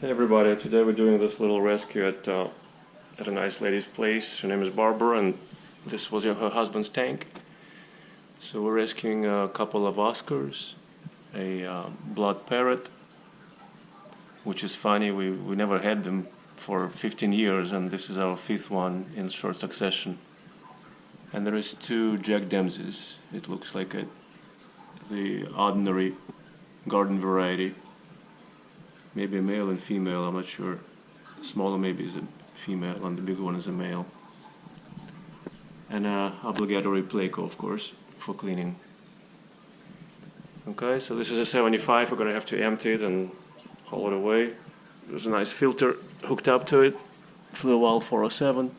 Hey everybody, today we're doing this little rescue at a nice lady's place. Her name is Barbara and this was her husband's tank. So we're rescuing a couple of Oscars, a blood parrot, which is funny, we never had them for 15 years and this is our 5th one in short succession. And there is 2 Jack Dempseys. It looks like the ordinary garden variety. Maybe a male and female, I'm not sure. The smaller maybe is a female and the bigger one is a male. And obligatory pleco, of course, for cleaning. Okay, so this is a 75, we're going to have to empty it and haul it away. There's a nice filter hooked up to it for the well 407.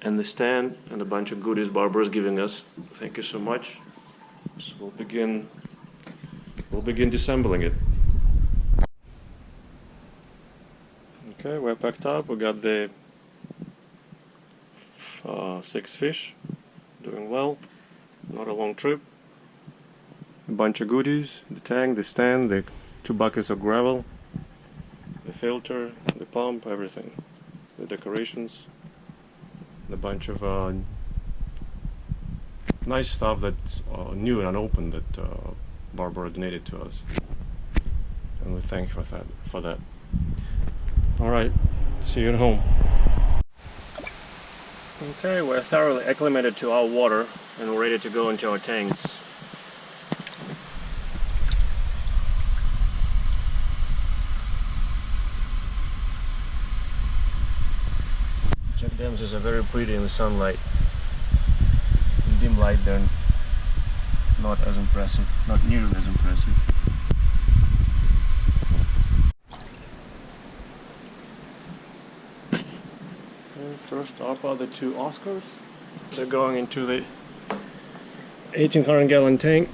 And the stand and a bunch of goodies Barbara's giving us. Thank you so much. So we'll begin disassembling it. Okay, we're packed up. We got the 6 fish, doing well. Not a long trip. A bunch of goodies: the tank, the stand, the 2 buckets of gravel, the filter, the pump, everything. The decorations, a bunch of nice stuff that's new and unopened that Barbara donated to us, and we thank you for that. Alright, see you at home. Okay, we're thoroughly acclimated to our water and we're ready to go into our tanks. Jack Dempseys are very pretty in the sunlight. In dim light they're not as impressive, not nearly as impressive. First up are the 2 Oscars. They're going into the 1800-gallon tank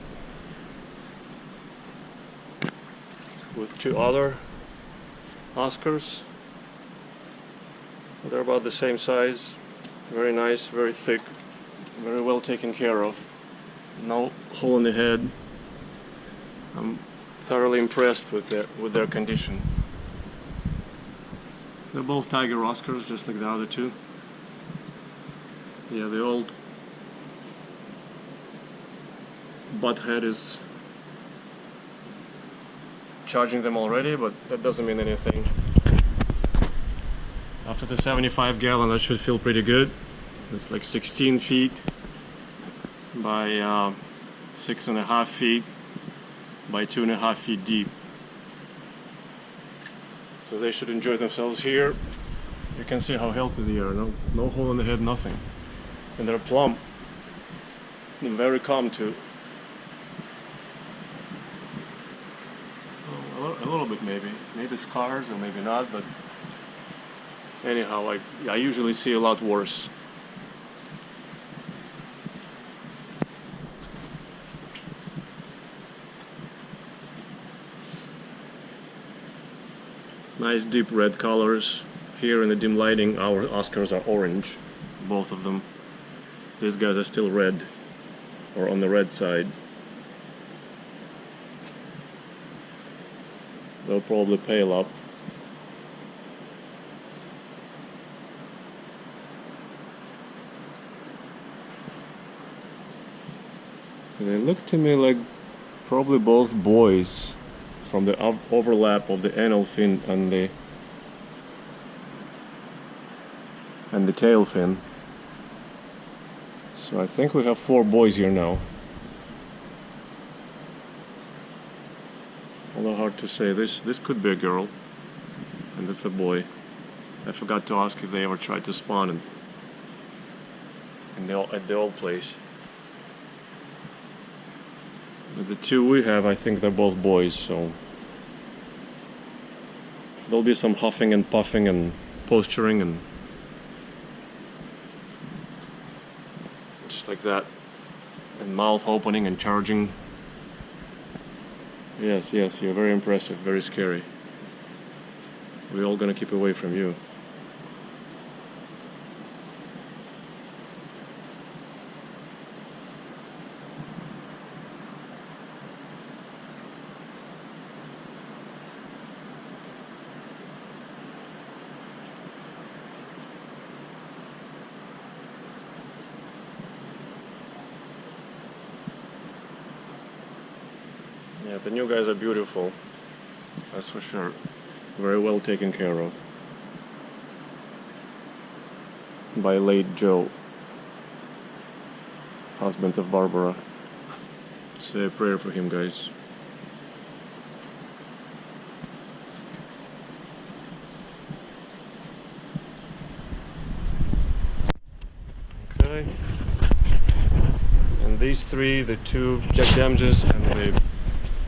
with 2 other Oscars. They're about the same size, very nice, very thick, very well taken care of. No hole in the head. I'm thoroughly impressed with their condition. They're both tiger Oscars, just like the other 2. Yeah, the old butt head is charging them already, but that doesn't mean anything. After the 75-gallon, that should feel pretty good. It's like 16 feet by 6.5 feet by 2.5 feet deep. So they should enjoy themselves here. You can see how healthy they are. No hole in the head, nothing. And they're plump and very calm too. Oh, a little bit maybe scars or maybe not, but anyhow, I usually see a lot worse. Nice deep red colors. Here in the dim lighting our Oscars are orange, both of them. These guys are still red, or on the red side. They'll probably pale up. They look to me like probably both boys, from the overlap of the anal fin and the tail fin. So I think we have 4 boys here now. Although hard to say, this could be a girl and that's a boy. I forgot to ask if they ever tried to spawn at the old place. But the 2 we have, I think they're both boys, so there'll be some huffing and puffing and posturing and just like that, and mouth opening and charging. Yes, you're very impressive, very scary. We're all gonna keep away from you. Yeah, the new guys are beautiful, that's for sure. Very well taken care of by late Joe, husband of Barbara. Say a prayer for him, guys. Okay. And these three, the two Jack Dempseys and the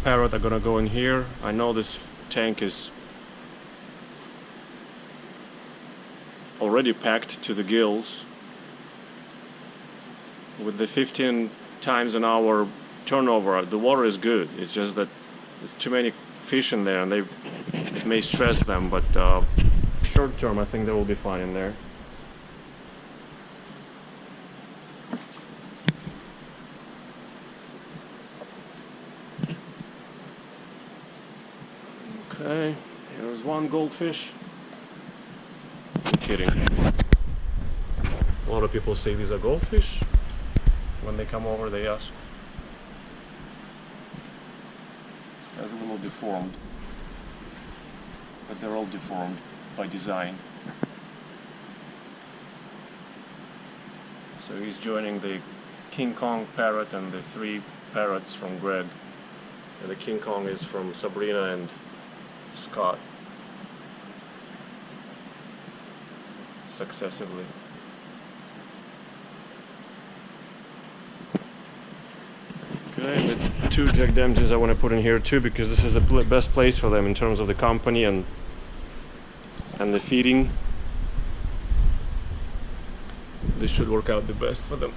parrot, are gonna go in here. I know this tank is already packed to the gills. With the 15 times an hour turnover, the water is good. It's just that there's too many fish in there and it may stress them, but short term I think they will be fine in there. Okay, here's one goldfish. I'm kidding. A lot of people say these are goldfish. When they come over, they ask. This guy's a little deformed, but they're all deformed by design. So he's joining the King Kong parrot and the three parrots from Greg. And the King Kong is from Sabrina and Scott, successively. Okay, the two Jack Dempseys I want to put in here too, because this is the best place for them in terms of the company and the feeding. This should work out the best for them.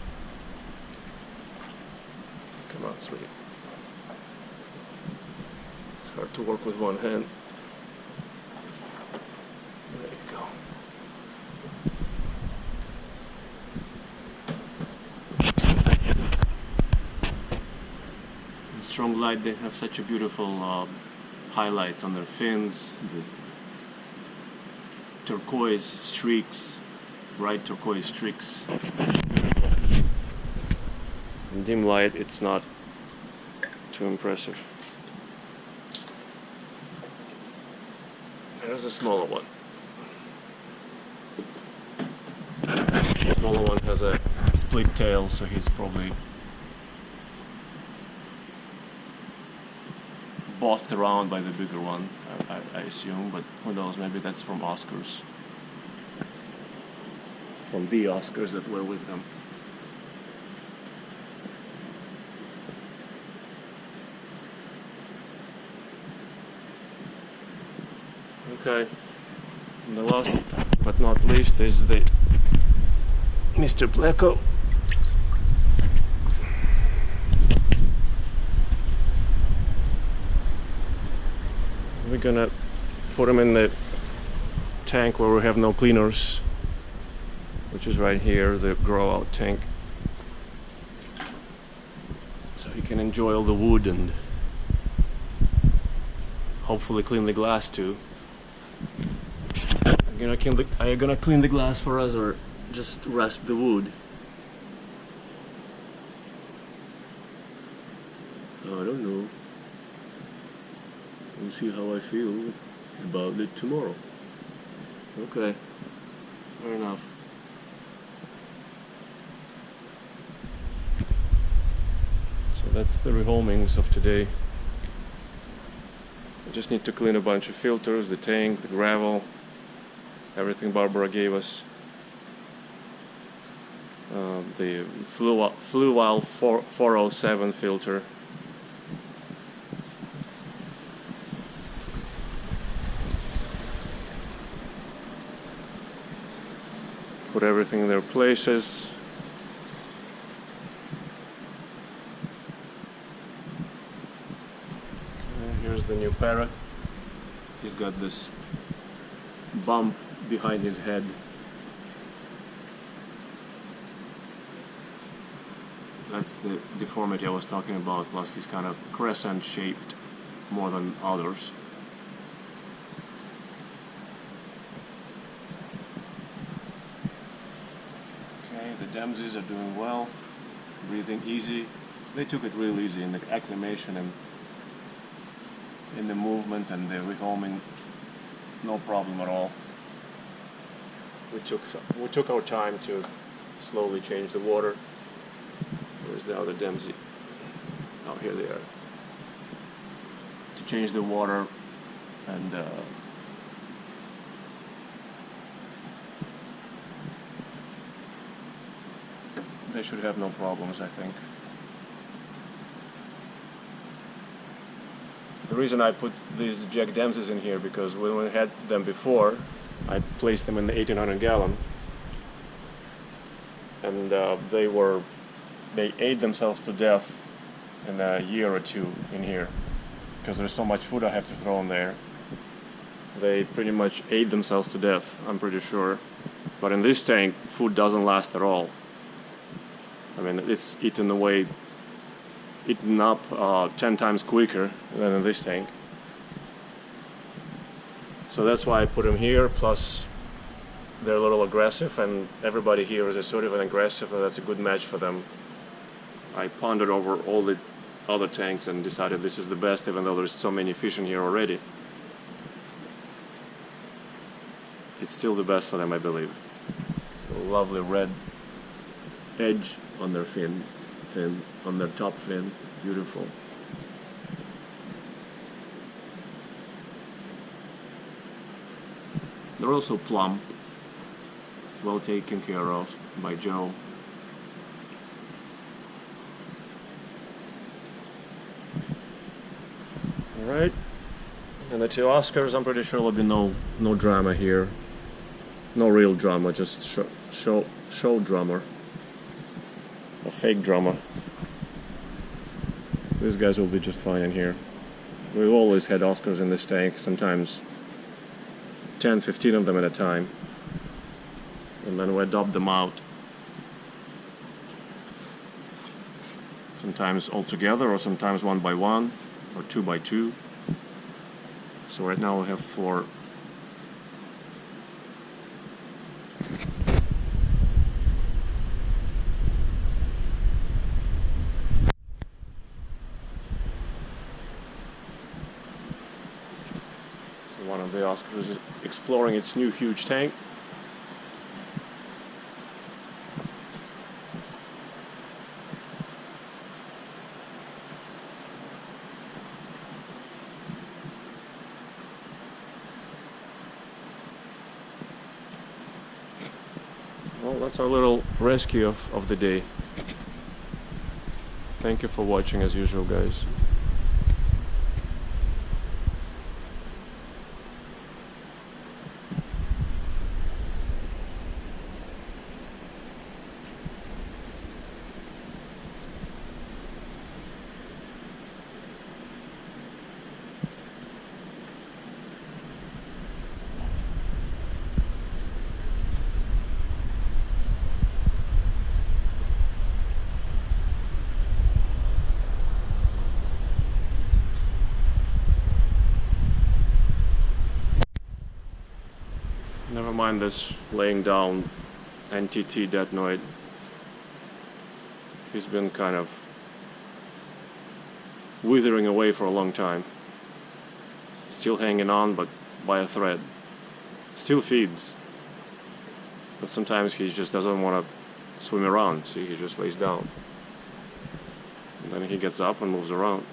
Come on, sweetie. It's hard to work with one hand. There you go. In strong light they have such a beautiful highlights on their fins, the turquoise streaks, bright turquoise streaks. In dim light it's not too impressive. There's a smaller one. The smaller one has a split tail, so he's probably bossed around by the bigger one, I assume, but who knows, maybe that's from Oscars. From the Oscars that were with them. Okay, and the last but not least is the Mr. Pleco. We're gonna put him in the tank where we have no cleaners, which is right here, the grow out tank, so he can enjoy all the wood and hopefully clean the glass too. Are you gonna clean the glass for us or just rasp the wood? I don't know. We'll see how I feel about it tomorrow. Okay, fair enough. So that's the rehomings of today. I just need to clean a bunch of filters, the tank, the gravel, everything Barbara gave us. The Fluval 407 filter. Put everything in their places. Okay, here's the new parrot. He's got this bump behind his head. That's the deformity I was talking about, plus he's kind of crescent shaped more than others. Okay, the Dempseys are doing well, breathing easy. They took it real easy in the acclimation and in the movement and the rehoming, no problem at all. We took our time to slowly change the water. Where's the other Dempsey? Oh, here they are. To change the water, and they should have no problems, I think. The reason I put these Jack Dempseys in here, because when we had them before, I placed them in the 1800 gallon, and they ate themselves to death in a year or two in here, because there's so much food I have to throw in there. They pretty much ate themselves to death, I'm pretty sure. But in this tank, food doesn't last at all. I mean, it's eaten up 10 times quicker than in this tank. So that's why I put them here, plus they're a little aggressive, and everybody here is assertive and aggressive, and that's a good match for them. I pondered over all the other tanks and decided this is the best, even though there's so many fish in here already. It's still the best for them, I believe. A lovely red edge on their fin, on their top fin, beautiful. They're also plump, well taken care of by Joe. Alright, and the two Oscars, I'm pretty sure there'll be no drama here. No real drama, just show drama. A fake drama. These guys will be just fine in here. We've always had Oscars in this tank, sometimes 10, 15 of them at a time. And then we adopt them out. Sometimes all together, or sometimes one by one, or two by two. So right now we have 4. So one of the Oscars is exploring its new huge tank. Well, that's our little rescue of the day. Thank you for watching as usual, guys. Never mind this laying down NTT detanoid. He's been kind of withering away for a long time. Still hanging on, but by a thread. Still feeds. But sometimes he just doesn't want to swim around. See, he just lays down. And then he gets up and moves around.